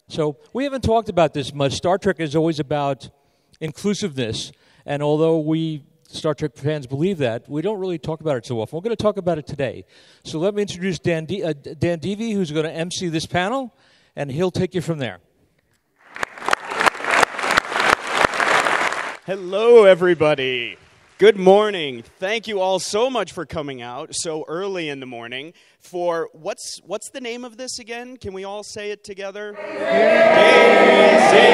So we haven't talked about this much. Star Trek is always about inclusiveness, and although we Star Trek fans believe that, we don't really talk about it so often. We're going to talk about it today. So let me introduce Dan Deevy, who's going to MC this panel, and he'll take you from there. Hello, everybody. Good morning. Thank you all so much for coming out so early in the morning for what's the name of this again? Can we all say it together? GAAYS in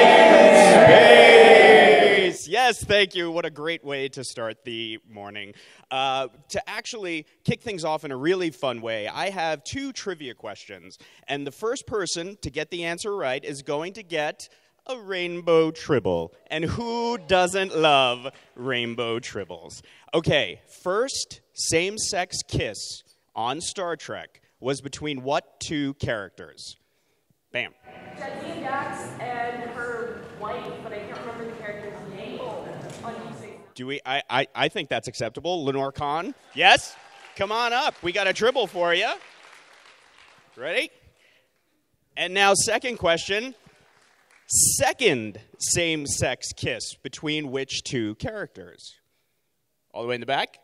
Space. Yes, thank you. What a great way to start the morning. To actually kick things off in a really fun way, I have 2 trivia questions, and the first person to get the answer right is going to get a rainbow tribble. And who doesn't love rainbow tribbles? Okay, first same-sex kiss on Star Trek was between what 2 characters? Bam. Jackie Dax and her wife, but I can't remember the character's name on Deep Do we? I think that's acceptable. Lenore Kahn? Yes? Come on up. We got a tribble for you. Ready? And now second question. Second same-sex kiss between which 2 characters? All the way in the back?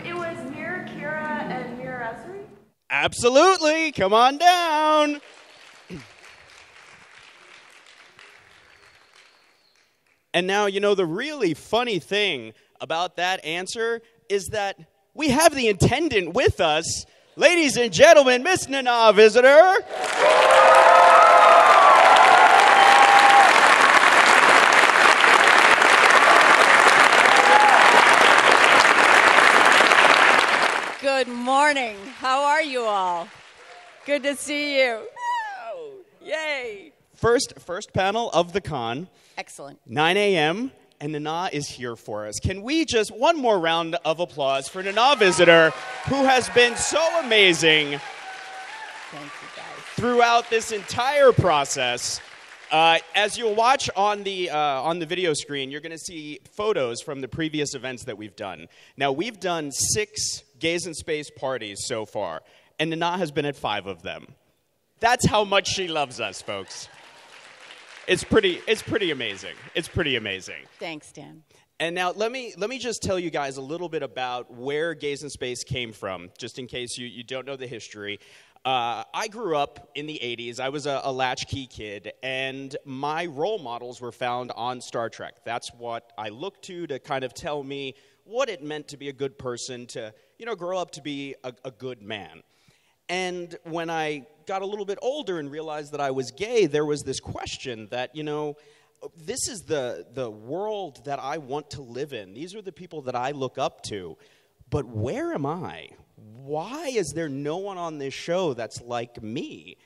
It was Mira Kira and Mira Esri. Absolutely. Come on down. And now, you know, the really funny thing about that answer is that we have the intendant with us. Ladies and gentlemen, Miss Nana Visitor. Good morning. How are you all? Good to see you. Oh, yay. First panel of the con. Excellent. 9 a.m. and Nana is here for us. Can we just one more round of applause for Nana Visitor, who has been so amazing Thank you, guys. throughout this entire process. As you'll watch on the video screen, you're going to see photos from the previous events that we've done. Now, we've done 6 GAAYS in Space parties so far, and Nana has been at 5 of them. That's how much she loves us, folks. It's pretty amazing. It's pretty amazing. Thanks, Dan. And now let me just tell you guys a little bit about where GAAYS in Space came from, just in case you don't know the history. I grew up in the 80s. I was a latchkey kid, and my role models were found on Star Trek. That's what I looked to kind of tell me what it meant to be a good person, to, you know, grow up to be a good man. And when I got a little bit older and realized that I was gay, there was this question that, you know, this is the world that I want to live in. These are the people that I look up to. But where am I? Why is there no one on this show that's like me?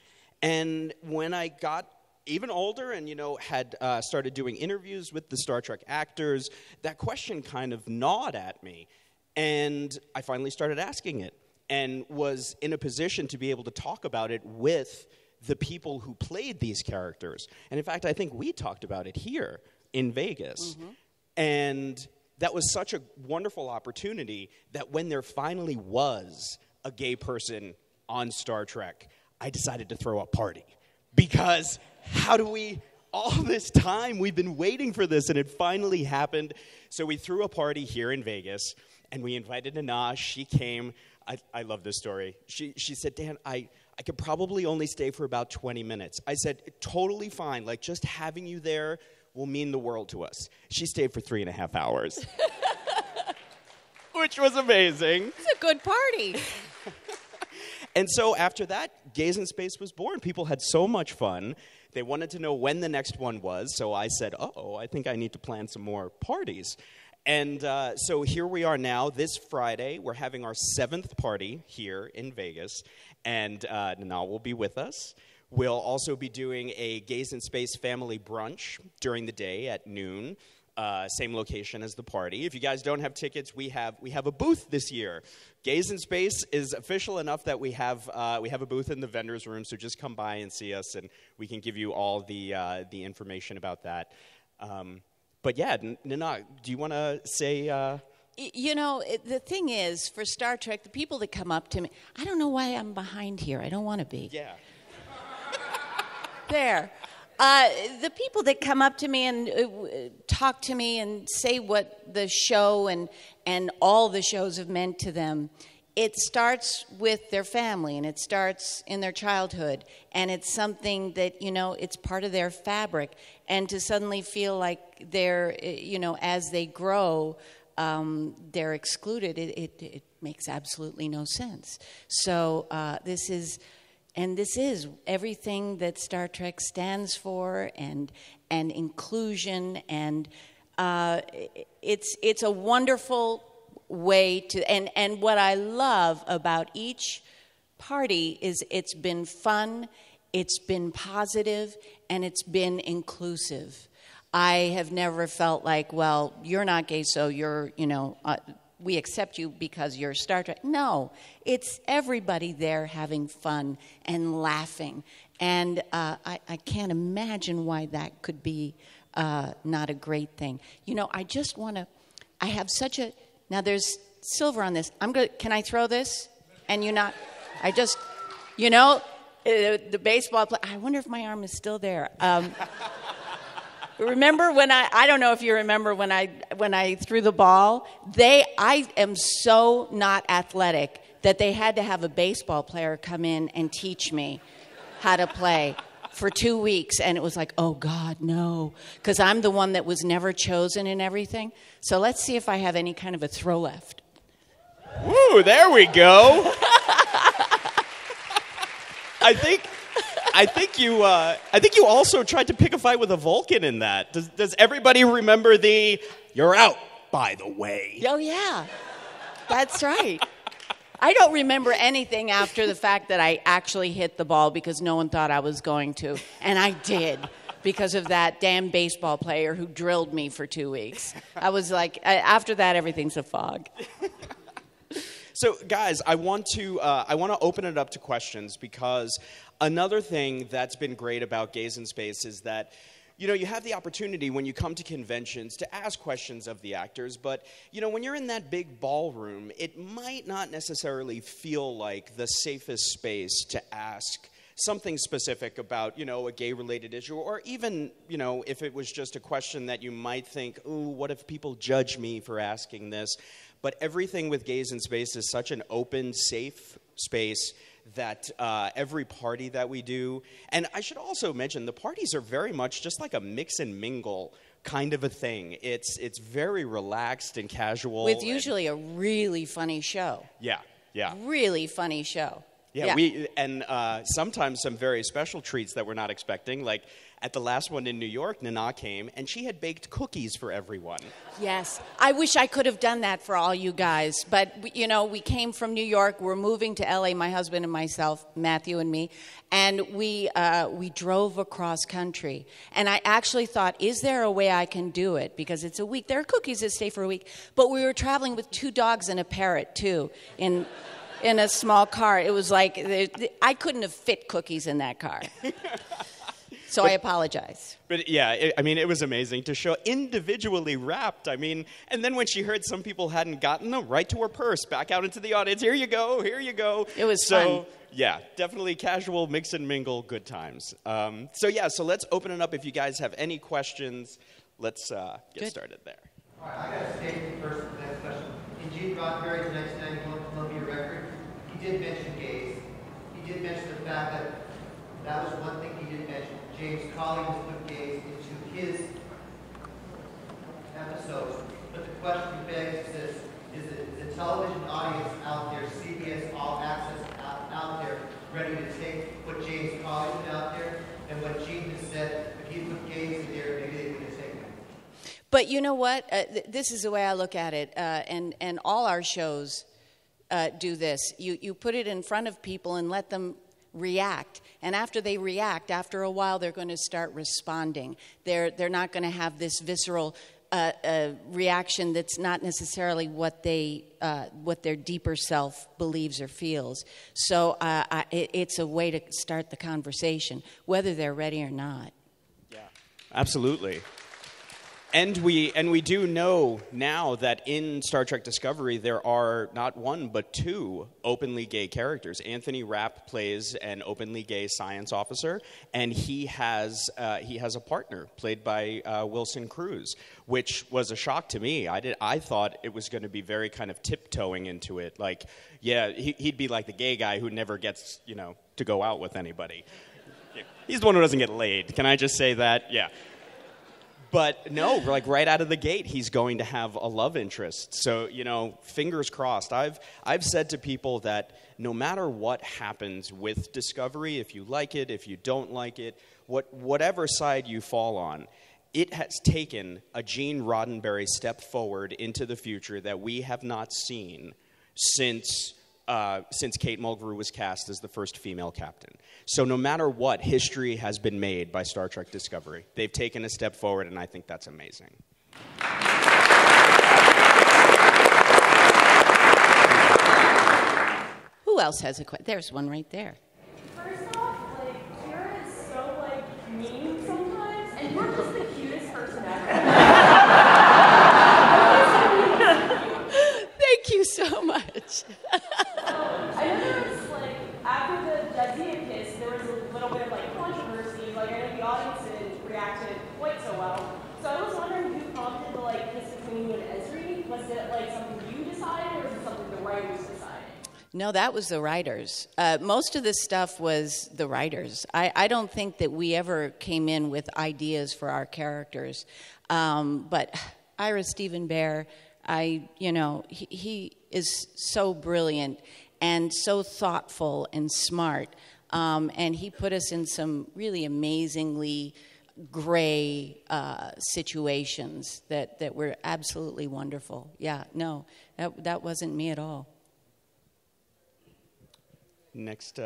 And when I got even older and, you know, had started doing interviews with the Star Trek actors, that question kind of gnawed at me. And I finally started asking it and was in a position to be able to talk about it with the people who played these characters. And in fact, I think we talked about it here in Vegas. Mm-hmm. And that was such a wonderful opportunity that when there finally was a gay person on Star Trek, I decided to throw a party. Because all this time, we've been waiting for this, and it finally happened. So we threw a party here in Vegas, and we invited Nana. She came. I love this story. She said, Dan, I could probably only stay for about 20 minutes. I said, totally fine. Like, just having you there will mean the world to us. She stayed for 3.5 hours, which was amazing. It's a good party. And so after that, GAAYS in Space was born. People had so much fun. They wanted to know when the next one was. So I said, I think I need to plan some more parties. And so here we are now. This Friday, we're having our 7th party here in Vegas. And Nana will be with us. We'll also be doing a GAAYS in Space family brunch during the day at noon. Same location as the party. If you guys don't have tickets, we have a booth this year. GAAYS in Space is official enough that we have a booth in the vendors room. So just come by and see us, and we can give you all the information about that. But yeah, Nana, do you want to say? You know, the thing is, for Star Trek, the people that come up to me, I don't know why I'm behind here. I don't want to be. Yeah. there. The people that come up to me and talk to me and say what the show and all the shows have meant to them, it starts with their family, and it starts in their childhood, and it's something that, you know, it's part of their fabric. And to suddenly feel like they're, you know, as they grow, they're excluded, it makes absolutely no sense. So this is everything that Star Trek stands for, and inclusion, and it's a wonderful way to, and what I love about each party is it's been fun, it's been positive, and it's been inclusive. I have never felt like, well, you're not gay, so you're, you know, we accept you because you're Star Trek. No, it's everybody there having fun and laughing. And I can't imagine why that could be not a great thing. You know, I just want to, I have such a, now there's silver on this. Can I throw this? And you not, I just, you know, the baseball player, I wonder if my arm is still there. Remember when I don't know if you remember when I threw the ball, I am so not athletic that they had to have a baseball player come in and teach me how to play for 2 weeks. And it was like, oh God, no, because I'm the one that was never chosen and everything. So let's see if I have any kind of a throw left. Woo, there we go. I think you also tried to pick a fight with a Vulcan in that. Does everybody remember the "you're out, by the way"? Oh yeah, that's right. I don't remember anything after the fact that I actually hit the ball because no one thought I was going to, and I did because of that damn baseball player who drilled me for 2 weeks. I was like, after that, everything's a fog. So, guys, I want to open it up to questions, because another thing that's been great about Gays in Space is that, you know, you have the opportunity when you come to conventions to ask questions of the actors, but, you know, when you're in that big ballroom, it might not necessarily feel like the safest space to ask something specific about, you know, a gay-related issue, or even, you know, if it was just a question that you might think, ooh, what if people judge me for asking this? But everything with Gays in Space is such an open, safe space that every party that we do, and I should also mention, the parties are very much just like a mix and mingle kind of a thing. It's very relaxed and casual. With usually a really funny show. Yeah. Really funny show. Yeah. Sometimes some very special treats that we're not expecting, like at the last one in New York, Nana came, and she had baked cookies for everyone. Yes. I wish I could have done that for all you guys. But, you know, we came from New York. We're moving to L.A., my husband and myself, Matthew and me. And we drove across country. And I actually thought, is there a way I can do it? Because it's a week. There are cookies that stay for a week. But we were traveling with 2 dogs and a parrot, too, in a small car. It was like, I couldn't have fit cookies in that car. So I apologize. But yeah, it was amazing to show individually wrapped. I mean, and then when she heard some people hadn't gotten them, right to her purse, back out into the audience. Here you go, here you go. It was fun. Yeah, definitely casual, mix and mingle, good times. So let's open it up. If you guys have any questions, let's get started there. All right, I got to state first the next question. In Gene Roddenberry's 1991 Columbia record, he did mention gays. He did mention the fact that was one thing he did mention. James Collins put gays into his episodes. But the question begs is this: is the television audience out there, CBS All Access out there, ready to take what James Collins put out there? And what Gene has said, if he put gays in there, maybe they would have taken it. But you know what? This is the way I look at it, and all our shows do this. You put it in front of people and let them react, and after they react, after a while, they're going to start responding. They're not going to have this visceral reaction that's not necessarily what their deeper self believes or feels. So it's a way to start the conversation, whether they're ready or not. Yeah, absolutely. And we do know now that in Star Trek Discovery there are not one but two openly gay characters. Anthony Rapp plays an openly gay science officer, and he has a partner played by Wilson Cruz, which was a shock to me. I thought it was going to be very kind of tiptoeing into it, like he'd be like the gay guy who never gets to go out with anybody. He's the one who doesn't get laid. Can I just say that? Yeah. But no, like right out of the gate, he's going to have a love interest. So, fingers crossed. I've said to people that no matter what happens with Discovery, if you like it, if you don't like it, whatever side you fall on, it has taken a Gene Roddenberry step forward into the future that we have not seen since Kate Mulgrew was cast as the first female captain. So no matter what, history has been made by Star Trek Discovery. They've taken a step forward, and I think that's amazing. Who else has a question? There's one right there. First off, Kira is so, mean sometimes, and you're just the cutest person ever. Thank you so much. I know there was, after the Jadzia kiss, there was a little bit of, controversy. I know the audience didn't react to it quite so well. So I was wondering who prompted the, kiss between you and Ezri. Was it, something you decided, or was it something the writers decided? No, that was the writers. Most of this stuff was the writers. I don't think that we ever came in with ideas for our characters. But Ira Stephen Bear, he is so brilliant and so thoughtful and smart. And he put us in some really amazingly gray situations that were absolutely wonderful. Yeah, no, that wasn't me at all. Next.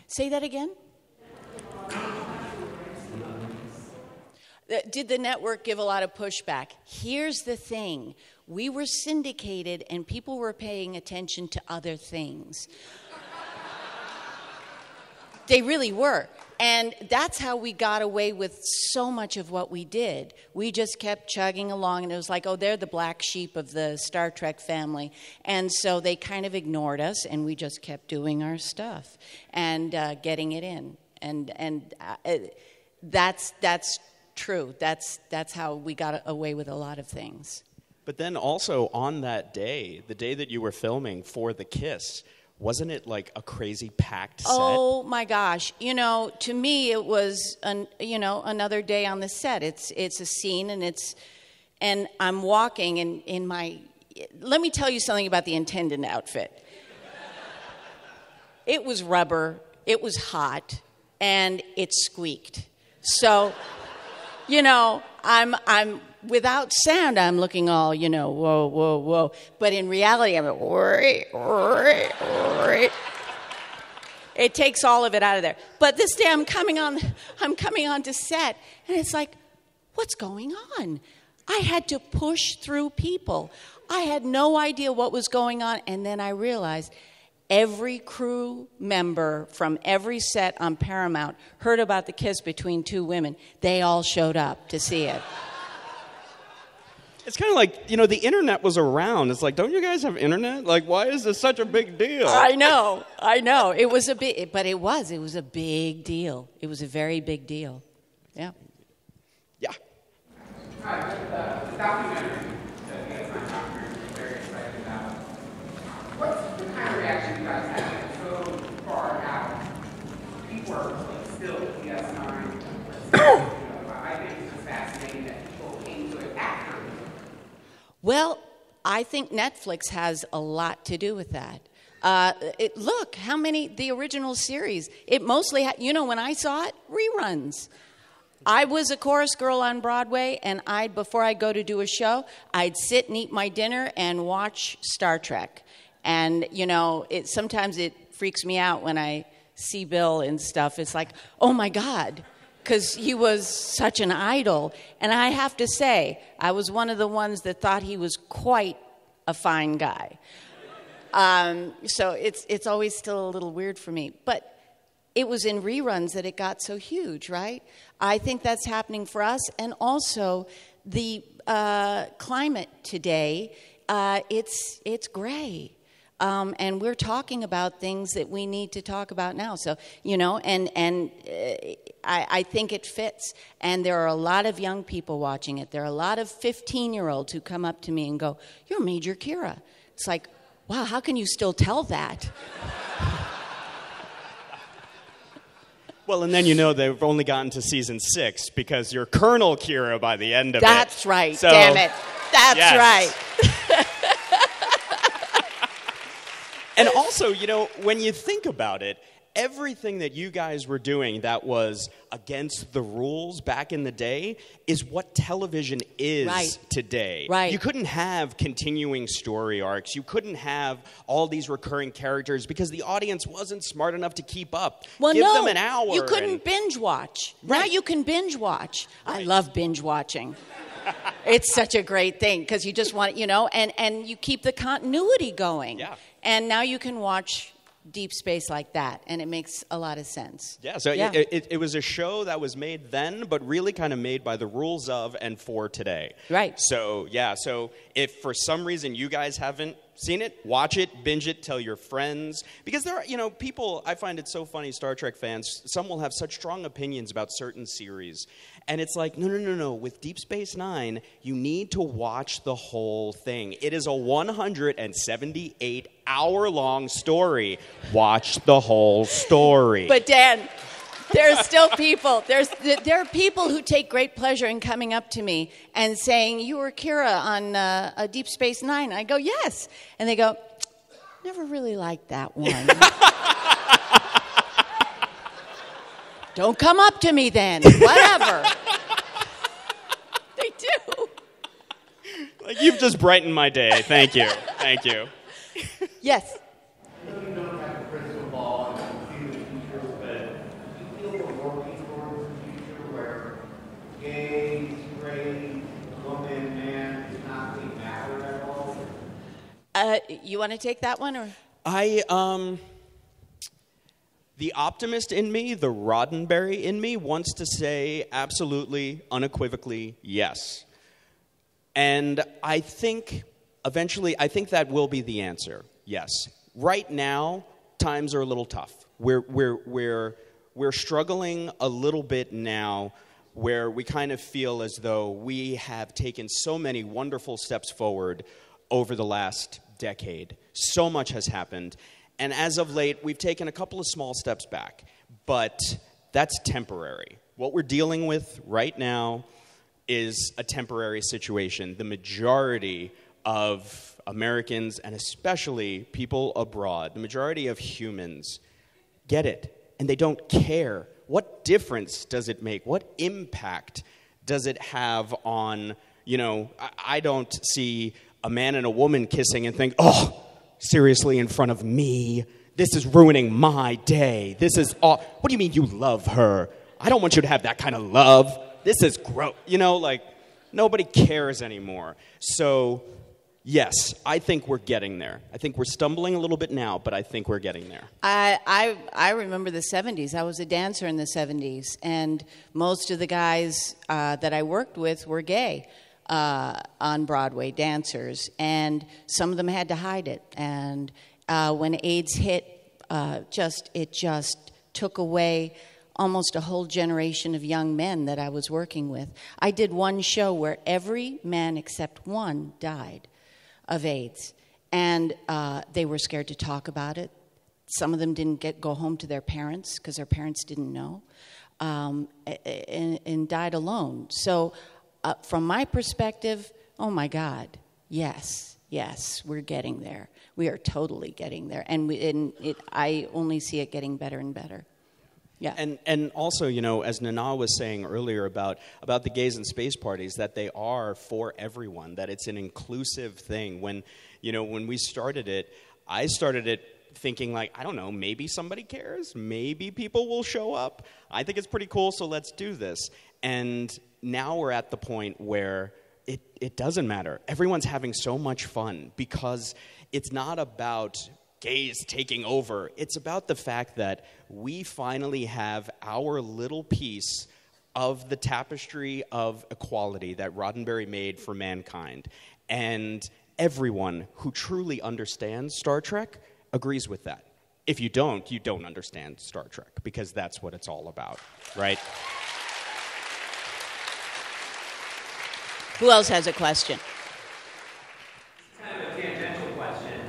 Say that again? Did the network give a lot of pushback? Here's the thing. We were syndicated and people were paying attention to other things. They really were. And that's how we got away with so much of what we did. We just kept chugging along, and it was like, oh, they're the black sheep of the Star Trek family. And so they kind of ignored us, and we just kept doing our stuff and getting it in. And that's true. That's how we got away with a lot of things. But then also on that day, the day that you were filming for the kiss, wasn't it like a crazy packed set? Oh my gosh! To me it was another day on the set. It's a scene, and I'm walking in my. Let me tell you something about the intendant outfit. It was rubber. It was hot, and it squeaked. So, I'm without sound, I'm looking all, whoa, whoa, whoa. But in reality, I'm like, it takes all of it out of there. But this day, I'm coming on to set, and it's like, what's going on? I had to push through people. I had no idea what was going on, and then I realized every crew member from every set on Paramount heard about the kiss between two women. They all showed up to see it. It's kind of like, the internet was around. It's like, don't you guys have internet? Like, why is this such a big deal? I know. It was a big, but it was a big deal. It was a very big deal. Yeah. Yeah. Hi, the documentary, the Amazon documentary, I'm very excited about. What's the kind of reaction you guys have so far out? People are still DS9. I think it's just fascinating that people came to it after. Well, I think Netflix has a lot to do with that. Look, how many, the original series, it mostly, when I saw it, reruns. I was a chorus girl on Broadway, and before I'd go to do a show, I'd sit and eat my dinner and watch Star Trek. And, sometimes it freaks me out when I see Bill and stuff. It's like, oh, my God. Because he was such an idol. And I have to say, I was one of the ones that thought he was quite a fine guy. So it's always still a little weird for me. But it was in reruns that it got so huge, right? I think that's happening for us. And also, the climate today, it's gray. And we're talking about things that we need to talk about now. So, I think it fits. And there are a lot of young people watching it. There are a lot of 15-year-olds who come up to me and go, "You're Major Kira." It's like, wow, how can you still tell that? Well, and then they've only gotten to season 6 because you're Colonel Kira by the end of That's it. right, So, damn it. That's yes. right. And also, when you think about it, everything that you guys were doing that was against the rules back in the day is what television is Right. today. Right. You couldn't have continuing story arcs. You couldn't have all these recurring characters because the audience wasn't smart enough to keep up. Well, Give no, them an hour. you couldn't binge watch. Now Right. you can binge watch. I Right. love binge watching. It's such a great thing because you just want, and you keep the continuity going. Yeah. And now you can watch Deep Space like that, and it makes a lot of sense. Yeah, so Yeah. It was a show that was made then, but really kind of made by the rules of and for today. Right. So, yeah, so if for some reason you guys haven't seen it, watch it, binge it, tell your friends. Because there are, people, I find it so funny, Star Trek fans, some will have such strong opinions about certain series. And it's like, no. With Deep Space Nine, you need to watch the whole thing. It is a 178-hour-long story. Watch the whole story. But Dan, there are still people. There are people who take great pleasure in coming up to me and saying, "You were Kira on Deep Space Nine." I go, "Yes," and they go, "Never really liked that one." Don't come up to me then. Whatever. They do. Like, you've just brightened my day. Thank you. Thank you. Yes. I know you don't have a crystal ball and see the future, but do you feel we're working towards a future where gay, straight, woman, man does not really matter at all? You want to take that one, or? The optimist in me, the Roddenberry in me, wants to say absolutely, unequivocally, yes. And I think eventually, that will be the answer, yes. Right now, times are a little tough. We're struggling a little bit now where we kind of feel as though we have taken so many wonderful steps forward over the last decade. So much has happened. And as of late, we've taken a couple of small steps back. But that's temporary. What we're dealing with right now is a temporary situation. The majority of Americans, and especially people abroad, the majority of humans get it, and they don't care. What difference does it make? What impact does it have on, I don't see a man and a woman kissing and think, oh, seriously, in front of me, this is ruining my day. This is all. What do you mean you love her? I don't want you to have that kind of love. This is gross. Nobody cares anymore. So, yes, I think we're getting there. I think we're stumbling a little bit now, but I think we're getting there. I remember the 70s. I was a dancer in the 70s, and most of the guys that I worked with were gay. On Broadway, dancers, and some of them had to hide it. And when AIDS hit, it just took away almost a whole generation of young men that I was working with. I did one show where every man except one died of AIDS, and they were scared to talk about it. Some of them didn't go home to their parents because their parents didn't know, and died alone. So. From my perspective, oh my God, yes, we're getting there. We are totally getting there, and I only see it getting better and better. Yeah. And also, as Nana was saying earlier about the gays in space parties, that they are for everyone, that it's an inclusive thing. When we started it, I started it thinking like, I don't know, maybe somebody cares, maybe people will show up. I think it's pretty cool, so let's do this. And now we're at the point where it doesn't matter. Everyone's having so much fun because it's not about gays taking over. It's about the fact that we finally have our little piece of the tapestry of equality that Roddenberry made for mankind. And everyone who truly understands Star Trek agrees with that. If you don't understand Star Trek, because that's what it's all about, right? Who else has a question? Kind of a tangential question.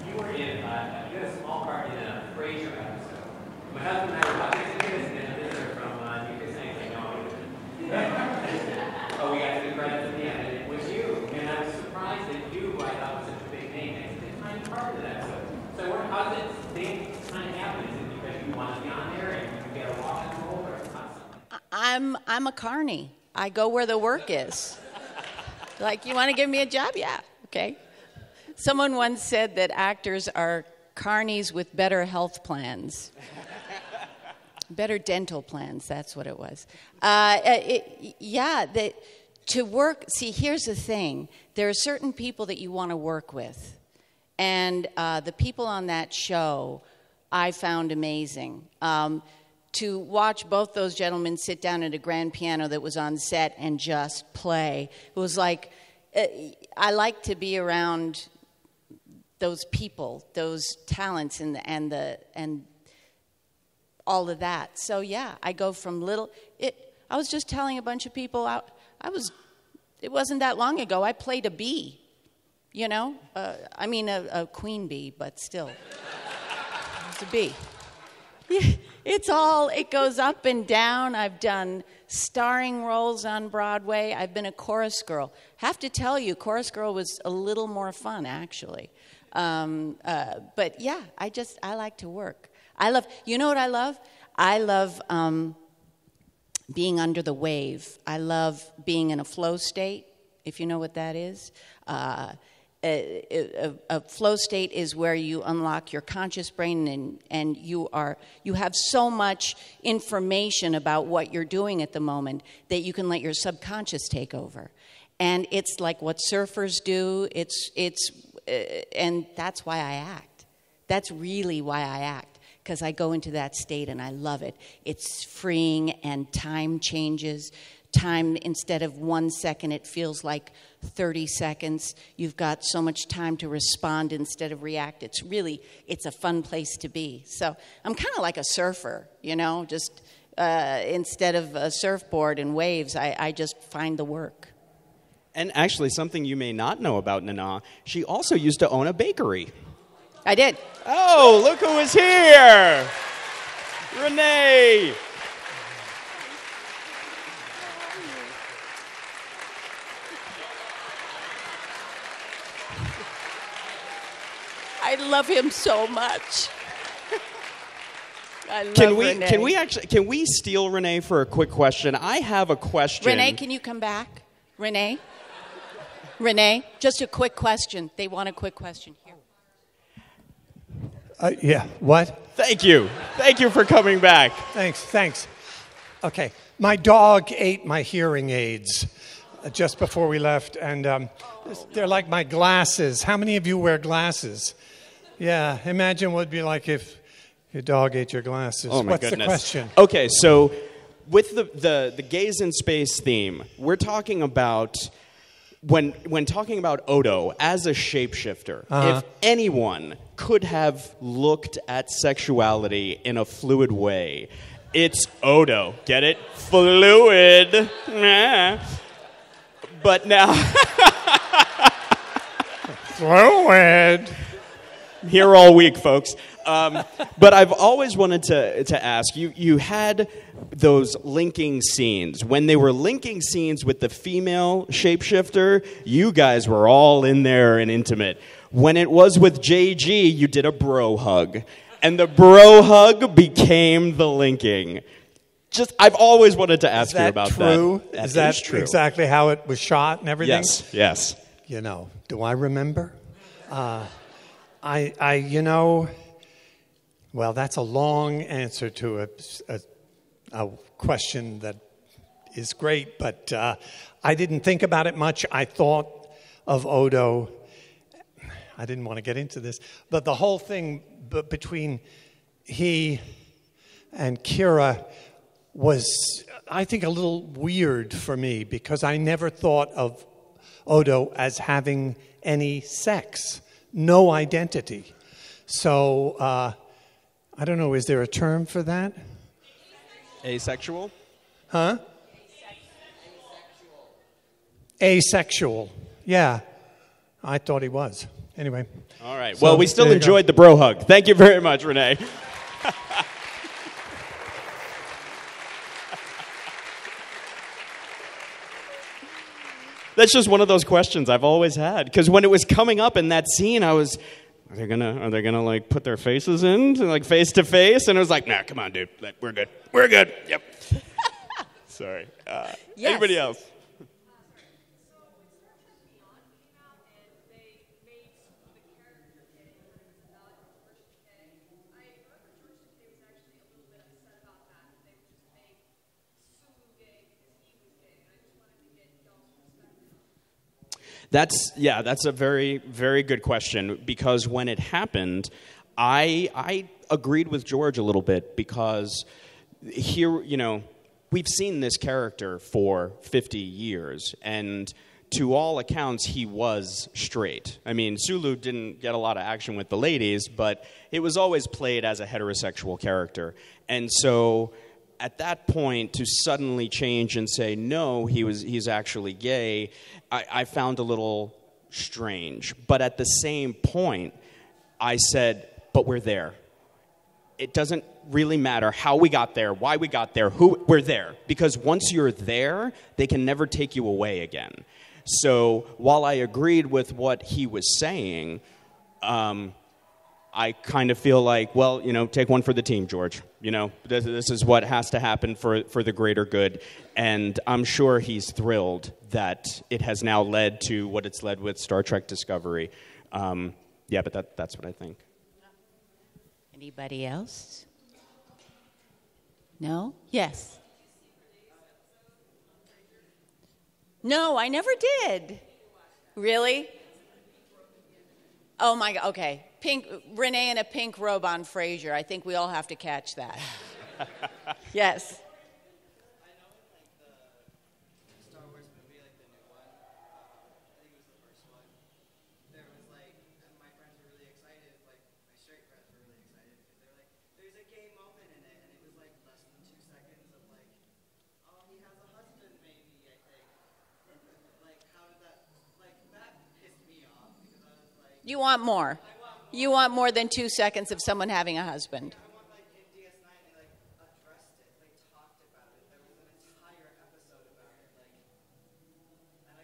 You were in, you had a small part in a Frasier episode. My husband and I were watching this, and a visitor from you could say, oh, we got to the credits at the end, and it was you. And I was surprised that you, I thought, was such a big name. It's a tiny part of that. So how did this thing kind of happen? Is it because you want to be on there and you get a walk and roll, or something? I'm a carny. I go where the work is. Like, you want to give me a job? Yeah, okay. Someone once said that actors are carnies with better health plans. Better dental plans, that's what it was. To work, see, here's the thing. There are certain people that you want to work with. And the people on that show I found amazing. To watch both those gentlemen sit down at a grand piano that was on set and just play. It was like, I like to be around those people, those talents, and all of that. So yeah, I go from little. I was just telling a bunch of people. It wasn't that long ago. I played a bee. You know, a queen bee, but still, it's a bee. Yeah, it goes up and down. I've done starring roles on Broadway. I've been a chorus girl. Have to tell you, chorus girl was a little more fun, actually. But yeah, I like to work. You know what I love? I love being under the wave. I love being in a flow state, if you know what that is. A flow state is where you unlock your conscious brain and you have so much information about what you're doing at the moment that you can let your subconscious take over. And it's like what surfers do. And that's why I act. That's really why I act, because I go into that state and I love it. It's freeing, and time changes. Time, instead of 1 second, it feels like 30 seconds. You've got so much time to respond instead of react. It's a fun place to be. So I'm kind of like a surfer, just instead of a surfboard and waves, I just find the work. And actually, something you may not know about Nana, she also used to own a bakery. I did. Oh, look who is here! Renee! I love him so much. I love Renee. Can we steal Renee for a quick question? I have a question. Renee, can you come back? Renee, just a quick question. They want a quick question here. Yeah, what? Thank you. Thank you for coming back. Thanks. Okay, my dog ate my hearing aids just before we left, and they're like my glasses. How many of you wear glasses? Yeah, imagine what it'd be like if your dog ate your glasses. Oh, my What's goodness. the question? Okay, so with the Gays in Space theme, we're talking about, when talking about Odo as a shapeshifter, if anyone could have looked at sexuality in a fluid way, it's Odo. Get it? Fluid. But now... Fluid. Here all week, folks. But I've always wanted to ask, you had those linking scenes. When they were linking scenes with the female shapeshifter, you guys were all in there and intimate. When it was with JG, you did a bro hug. And the bro hug became the linking. I've always wanted to ask you about that. Is that true? Exactly how it was shot and everything? Yes. Do I remember? Well, that's a long answer to a question that is great, but I didn't think about it much. I thought of Odo. I didn't want to get into this, but the whole thing between he and Kira was, I think, a little weird for me because I never thought of Odo as having any sex, no identity. So, I don't know, is there a term for that? Asexual? Huh? Asexual. Yeah. I thought he was. Anyway. All right. So, Well, we still there you enjoyed the bro hug. Thank you very much, Renee. That's just one of those questions I've always had. Because when it was coming up in that scene, I was, are they gonna like put their faces in, like face to face? And it was like, nah, come on, dude, we're good, Yep. Sorry. Yes. Anybody else? That's a very, very good question, because when it happened, I agreed with George a little bit, because here, we've seen this character for 50 years, and to all accounts, he was straight. I mean, Sulu didn't get a lot of action with the ladies, but it was always played as a heterosexual character. And so at that point, to suddenly change and say, no, he's actually gay, I found a little strange. But at the same point, I said, but we're there. It doesn't really matter how we got there, why we got there, we're there. Because once you're there, they can never take you away again. So while I agreed with what he was saying, I kind of feel like, well, take one for the team, George. This is what has to happen for the greater good. And I'm sure he's thrilled that it has now led to what it's led with Star Trek Discovery. But that's what I think. Anybody else? No? Yes. No, I never did. Really? Oh my God. Okay. Renee in a pink robe on Frasier. I think we all have to catch that. Yes. I know the Star Wars movie, the new one, I think it was the first one, there was and my friends were really excited, my straight friends were really excited, because they were like, there's a gay moment in it, and it was less than 2 seconds of oh, he has a husband maybe, I think. How did that, that pissed me off, because I was like... You want more. You want more than 2 seconds of someone having a husband. I want in DS9 they addressed it, they talked about it. There was an entire episode about it. And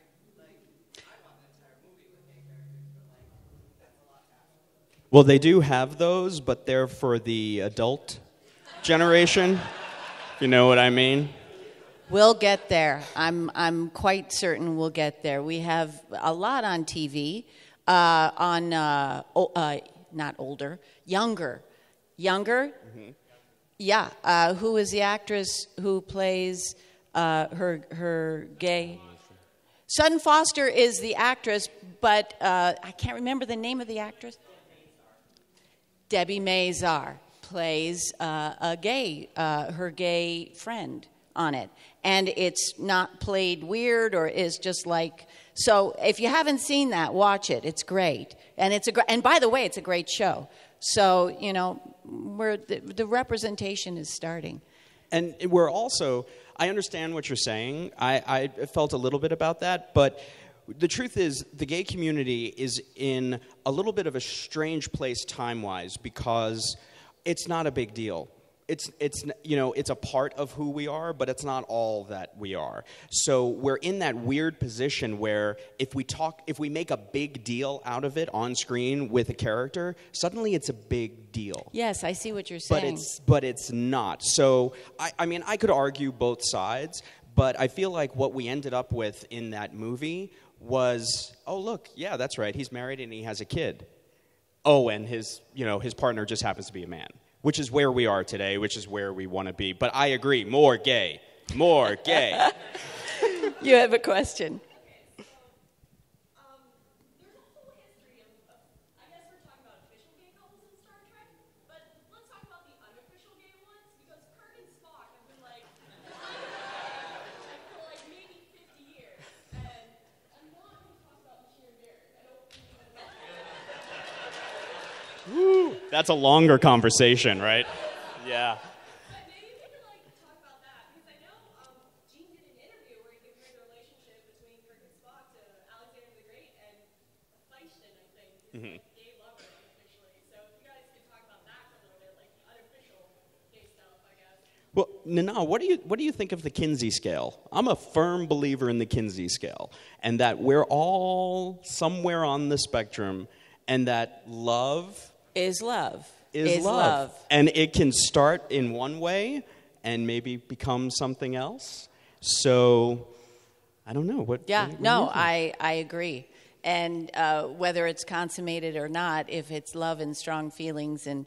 I want an entire movie with gay characters, but that's a lot to ask. Well, they do have those, but they're for the adult generation. If you know what I mean. We'll get there. I'm quite certain we'll get there. We have a lot on TV. Not older, younger. Mm-hmm. Yeah. Who is the actress who plays her gay? Sutton Foster is the actress, but I can't remember the name of the actress. Debbie Mazar plays her gay friend on it, and it's not played weird or is just So if you haven't seen that, watch it. It's great, and and by the way, it's a great show. So the representation is starting, and we're also. I understand what you're saying. I felt a little bit about that, but the truth is, the gay community is in a little bit of a strange place time-wise, because it's not a big deal. It's a part of who we are, but it's not all that we are. So we're in that weird position where if we make a big deal out of it on screen with a character, suddenly it's a big deal. Yes, I see what you're saying. But it's not. So I could argue both sides, but I feel like what we ended up with in that movie was, oh look, yeah, that's right, he's married and he has a kid. Oh, and his partner just happens to be a man. Which is where we are today, which is where we want to be. But I agree, more gay. More gay. You have a question. There's a whole history of That's a longer conversation, right? Yeah. Maybe we could talk about that because I know Gene did an interview where he compared the relationship between Kirk and Spock to Alexander the Great and Feiston, I think, is gay lover officially. So if you guys could talk about that for a little bit, like unofficial gay stuff, I guess. Well, Nana, what do you think of the Kinsey scale? I'm a firm believer in the Kinsey scale, and that we're all somewhere on the spectrum, and that love Is love. is love. And it can start in one way and maybe become something else. So, I don't know. What do you think? I agree. And whether it's consummated or not, if it's love and strong feelings and,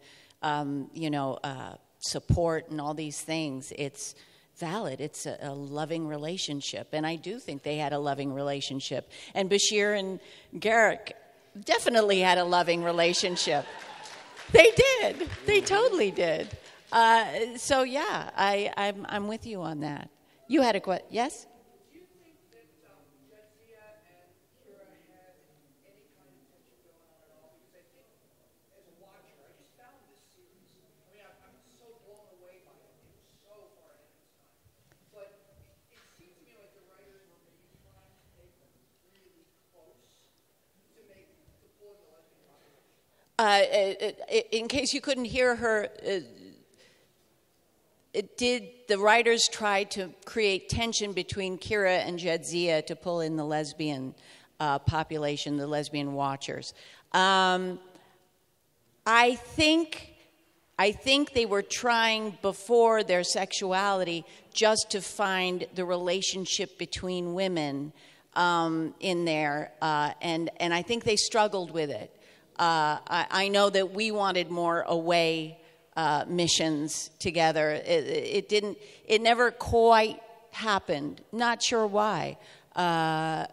support and all these things, it's valid. It's a loving relationship. And I do think they had a loving relationship. And Bashir and Garrick definitely had a loving relationship. They did. They totally did. I'm with you on that. You had a question. Yes? Do you think that Jadzia and Kira had any kind of tension going on at all? Because I think, as a watcher, I just found this series. I mean, I'm so blown away by it. It was so far ahead of its time. But it seemed to me like the writers were maybe trying to make them really close to pull in the lesbian population. In case you couldn't hear her, did the writers try to create tension between Kira and Jadzia to pull in the lesbian population, the lesbian watchers? I think they were trying before their sexuality just to find the relationship between women in there, and I think they struggled with it. I know that we wanted more away missions together. It never quite happened. Not sure why. But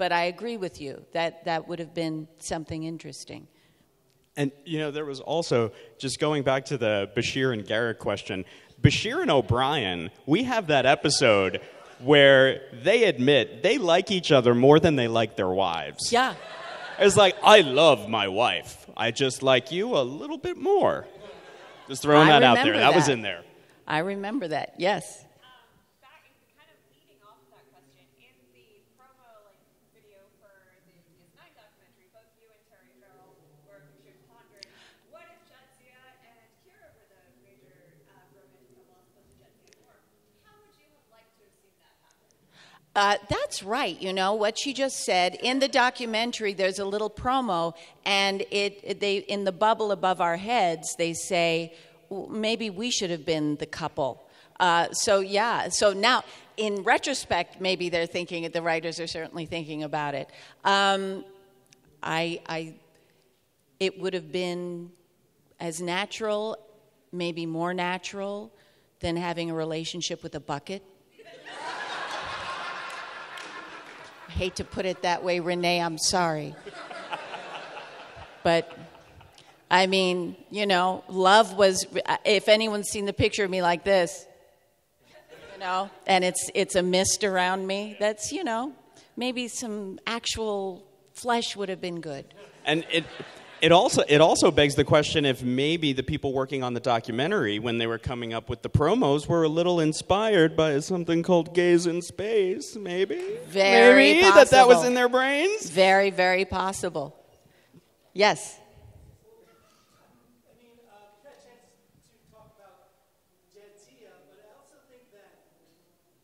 I agree with you that would have been something interesting. And, there was also, just going back to the Bashir and Garrick question, Bashir and O'Brien, we have that episode where they admit they like each other more than they like their wives. Yeah. It's like, I love my wife. I just like you a little bit more. Just throwing that out there. That was in there. I remember that, yes. Back kind of leading off of that question, in the promo video for the DS9 documentary, both you and Terry Farrell were pondering, what if Jadzia and Kira were the major romantic couple as opposed to Jadzia and Worf? How would you have liked to have seen that happen? That's right. What she just said. In the documentary, there's a little promo, and they in the bubble above our heads, they say, maybe we should have been the couple. So now, in retrospect, maybe they're thinking, the writers are certainly thinking about it. It would have been as natural, maybe more natural, than having a relationship with a bucket. I hate to put it that way, Renee, I'm sorry. But, I mean, love was, if anyone's seen the picture of me like this, and it's a mist around me, that's, maybe some actual flesh would have been good. And it also begs the question if maybe the people working on the documentary, when they were coming up with the promos, were a little inspired by something called Gays in Space, maybe? Very possible. That was in their brains? Very, very possible. Yes? We've had a chance to talk about Jadzia, but I also think that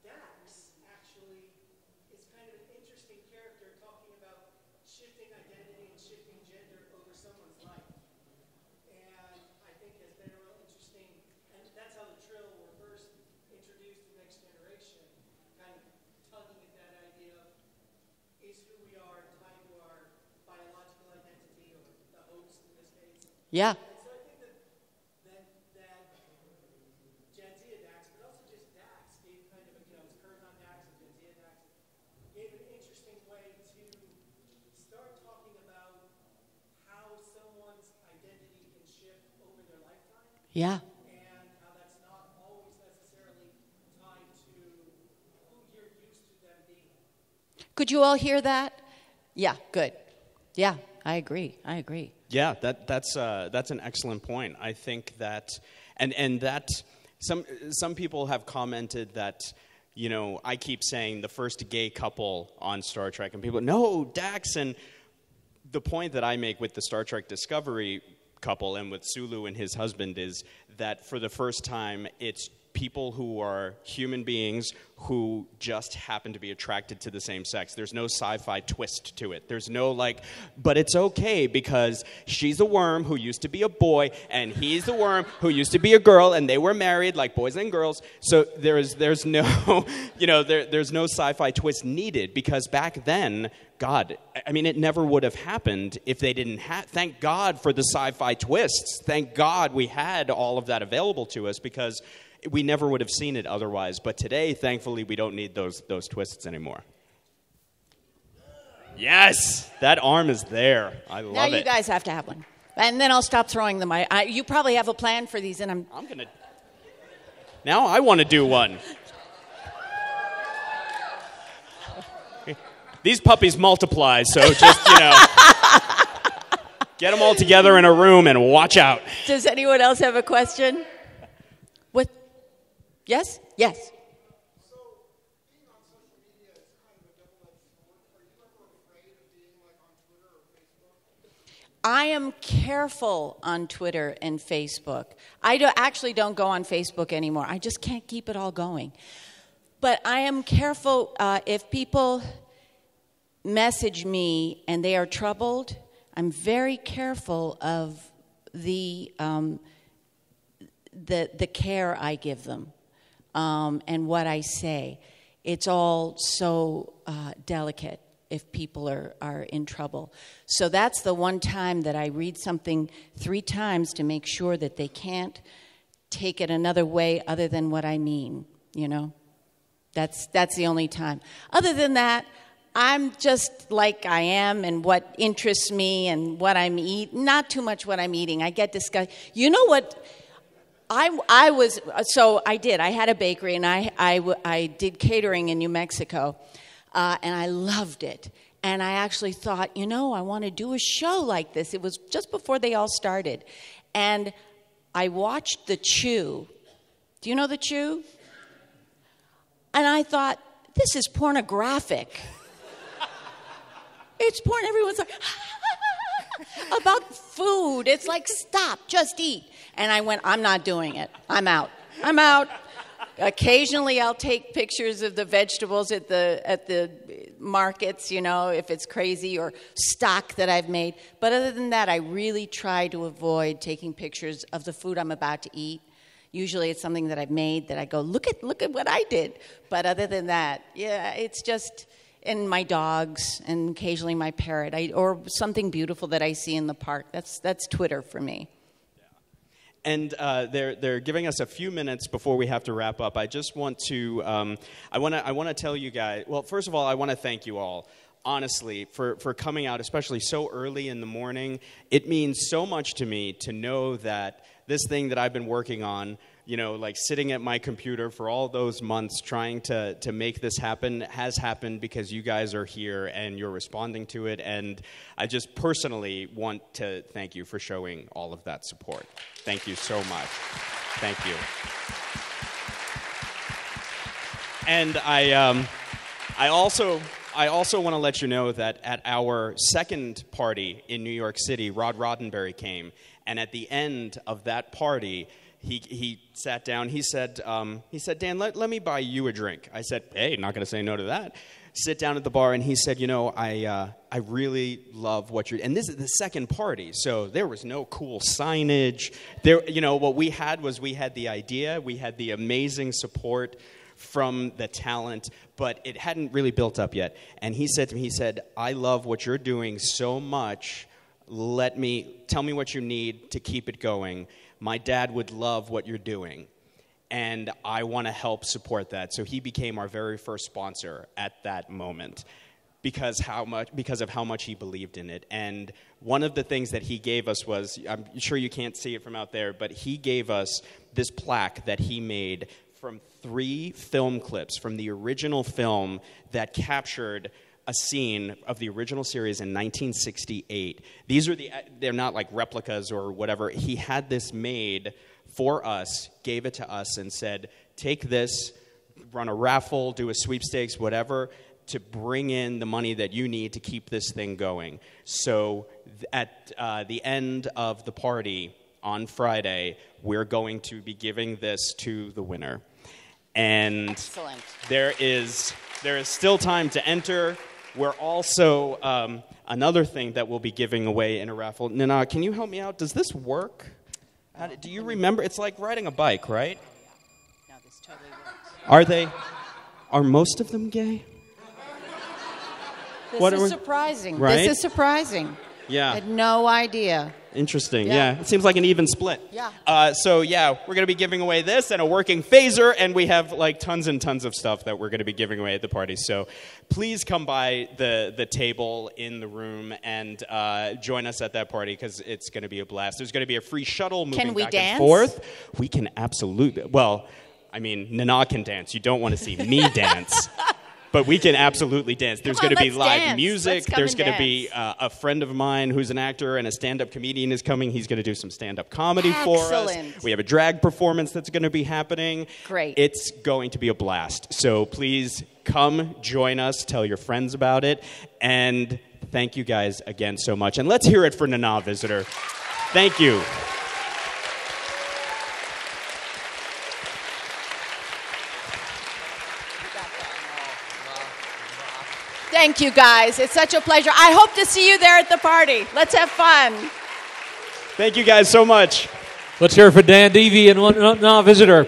Dax actually is kind of an interesting character talking about shifting identity and shifting gender over someone's life. And I think has been a real interesting, and that's how the Trill were first introduced to Next Generation, kind of tugging at that idea of is who we are tied to our biological identity or the host in this case. Yeah. So I think that Jadzia Dax, but also just Dax, gave kind of it's Curzon Dax and Jadzia Dax, gave an interesting way to start talking about how someone's identity can shift over their lifetime. Yeah. And how that's not always necessarily tied to who you're used to them being. Could you all hear that? Yeah, good. Yeah, I agree. Yeah, that's an excellent point. I think that, and that some people have commented that, you know, I keep saying the first gay couple on Star Trek, and people, no, Dax. And the point that I make with the Star Trek Discovery couple and with Sulu and his husband is that for the first time, it's people who are human beings who just happen to be attracted to the same sex. There's no sci-fi twist to it. There's no but it's okay because she's a worm who used to be a boy and he's the worm who used to be a girl and they were married like boys and girls. So there's no, there's no sci-fi twist needed because back then, God, I mean, it never would have happened if they didn't have, thank God for the sci-fi twists. Thank God we had all of that available to us because we never would have seen it otherwise. But today, thankfully, we don't need those twists anymore. Yes, that arm is there. I love it. Now you guys have to have one. And then I'll stop throwing them. You probably have a plan for these, and I'm going to... Now I want to do one. These puppies multiply, so just, get them all together in a room and watch out. Does anyone else have a question? What? Yes? Yes. So, being on social media is kind of a double-edged sword. Are you ever afraid of being on Twitter or Facebook? I am careful on Twitter and Facebook. I actually don't go on Facebook anymore. I just can't keep it all going. But I am careful if people message me and they are troubled. I'm very careful of the care I give them and what I say. It's all so delicate if people are in trouble. So that's the one time that I read something 3 times to make sure that they can't take it another way other than what I mean, That's the only time. Other than that, I'm just like I am and what interests me and what I'm eating. Not too much what I'm eating. I get disgusted. You know what? I had a bakery and I did catering in New Mexico and I loved it. And I actually thought, I want to do a show like this. It was just before they all started. And I watched The Chew. Do you know The Chew? And I thought, this is pornographic. It's porn. Everyone's like, about food. It's like, stop, just eat. And I went, I'm not doing it. I'm out. Occasionally I'll take pictures of the vegetables at the markets, if it's crazy, or stock that I've made. But other than that, I really try to avoid taking pictures of the food I'm about to eat. Usually it's something that I've made that I go, look at what I did. But other than that, yeah, it's just... And my dogs, and occasionally my parrot, or something beautiful that I see in the park. That's Twitter for me. Yeah. And they're giving us a few minutes before we have to wrap up. I just want to I want to tell you guys. Well, first of all, I want to thank you all. Honestly, for coming out, especially so early in the morning. It means so much to me to know that this thing that I've been working on, sitting at my computer for all those months trying to make this happen, has happened because you guys are here and you're responding to it. And I just personally want to thank you for showing all of that support. Thank you so much. Thank you. And I also want to let you know that at our second party in New York City, Rod Roddenberry came. And at the end of that party, he sat down. He said, Dan, let me buy you a drink. I said, hey, not going to say no to that. Sit down at the bar, and he said, I really love what you're... And this is the second party, so there was no cool signage. What we had was we had the idea. We had the amazing support from the talent, but it hadn't really built up yet. And he said to me, I love what you're doing so much. Tell me what you need to keep it going. My dad would love what you're doing, and I want to help support that. So he became our very first sponsor at that moment because of how much he believed in it. And one of the things that he gave us was, I'm sure you can't see it from out there, but he gave us this plaque that he made from 3 film clips from the original film that captured a scene of the original series in 1968. They're not like replicas or whatever. He had this made for us, gave it to us, and said, take this, run a raffle, do a sweepstakes, whatever, to bring in the money that you need to keep this thing going. So at the end of the party on Friday, we're going to be giving this to the winner. And excellent. There is still time to enter. We're also, another thing that we'll be giving away in a raffle. Nana, can you help me out? Does this work? Do you remember? It's like riding a bike, right? No, this totally works. Are most of them gay? This is surprising. Right? This is surprising. Yeah. I had no idea. Interesting. Yeah. It seems like an even split. Yeah. So we're going to be giving away this and a working phaser, and we have like tons and tons of stuff that we're going to be giving away at the party. So please come by the table in the room and join us at that party, because it's going to be a blast. There's going to be a free shuttle moving back and forth. We can absolutely. Well, I mean, Nana can dance. You don't want to see me dance. But we can absolutely dance. There's going to be live music. There's going to be a friend of mine who's an actor and a stand-up comedian is coming. He's going to do some stand-up comedy for us. We have a drag performance that's going to be happening. Great. It's going to be a blast. So please come, join us, tell your friends about it. And thank you guys again so much. And let's hear it for Nana Visitor. Thank you. Thank you, guys. It's such a pleasure. I hope to see you there at the party. Let's have fun. Thank you guys so much. Let's hear it for Dan Deevy and Nana Visitor.